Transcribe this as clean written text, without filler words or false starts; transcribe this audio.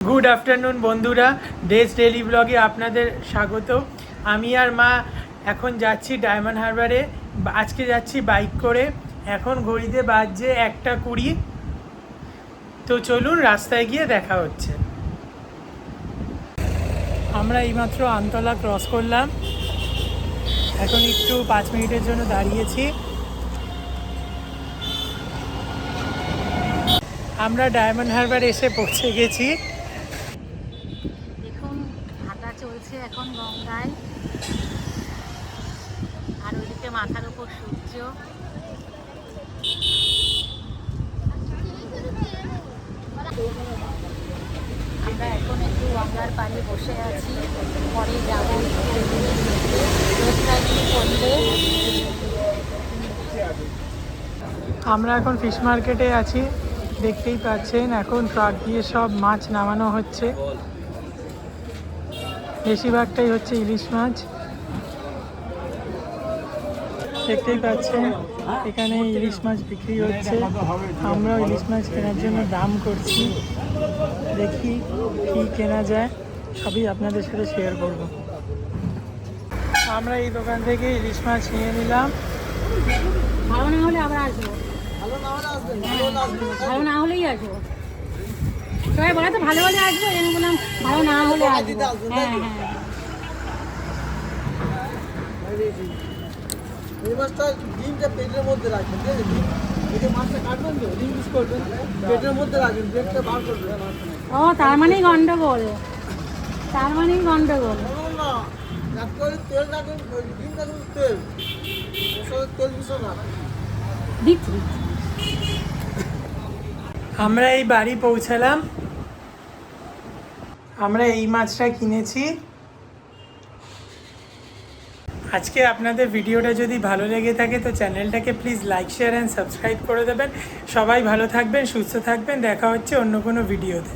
Good afternoon বন্ধুরা, দেশ daily ব্লগে আপনাদের স্বাগত। আমি আর মা এখন যাচ্ছি ডায়মন্ড হারবারে। আজকে যাচ্ছি বাইক করে। এখন ঘড়িতে বাজছে 1:20। তো চলুন, রাস্তায় গিয়ে দেখা হচ্ছে। আমরা এইমাত্র আমতলা ক্রস করলাম। এখন একটু 5 মিনিটের জন্য দাঁড়িয়েছি। আমরা ডায়মন্ড হারবার এসে পৌঁছে গেছি। দেখুন, হাঁটা চলছে এখন গঙ্গায়, আর ওইদিকে মাথার উপর সূর্য। আমরা এখন একটু গঙ্গার পাড়ে বসে আছি, পরে যাবো করলে। আমরা এখন ফিশ মার্কেটে আছি। দেখতেই পাচ্ছেন এখন ট্রাক দিয়ে সব মাছ নামানো হচ্ছে। বেশিরভাগটাই হচ্ছে ইলিশ মাছ। দেখতেই পাচ্ছেন এখানে ইলিশ মাছ বিক্রি হচ্ছে। আমরাও ইলিশ মাছ কেনার জন্য দাম করছি। দেখি কি কেনা যায়, সবই আপনাদের সাথে শেয়ার করব। আমরা এই দোকান থেকে ইলিশ মাছ নিয়ে নিলাম। ভালো না হলে আবার আসবো, ভালো না হলেই আসবো। সবাই বলে তো ভালো হলে আসবো, আমি বললাম ভালো না হলে আসবো। হ্যাঁ হ্যাঁ, এই মাছটা ডিমটা পেটের মধ্যে রাখবেন, ঠিক আছে? এই যে মাছটা কাটবেন তো ডিম পিস করবেন, পেটের মধ্যে রাখবেন, পেটটা বার করবেন। ও তার মানেই গন্ডগোল, তার মানেই গন্ডগোল। না, যাতে করে তেল রাখবেন, ওই ডিমটা কিন্তু তেল, ওর তেল মিশো না। দিচ্ছি। আমরা এই বাড়ি পৌঁছালাম। আমরা এই মাছটা কিনেছি। আজকে আপনাদের ভিডিওটা যদি ভালো লেগে থাকে তো চ্যানেলটাকে please like, share and subscribe করে দেবেন। সবাই ভালো থাকবেন, সুস্থ থাকবেন। দেখা হচ্ছে অন্য কোনো ভিডিওতে।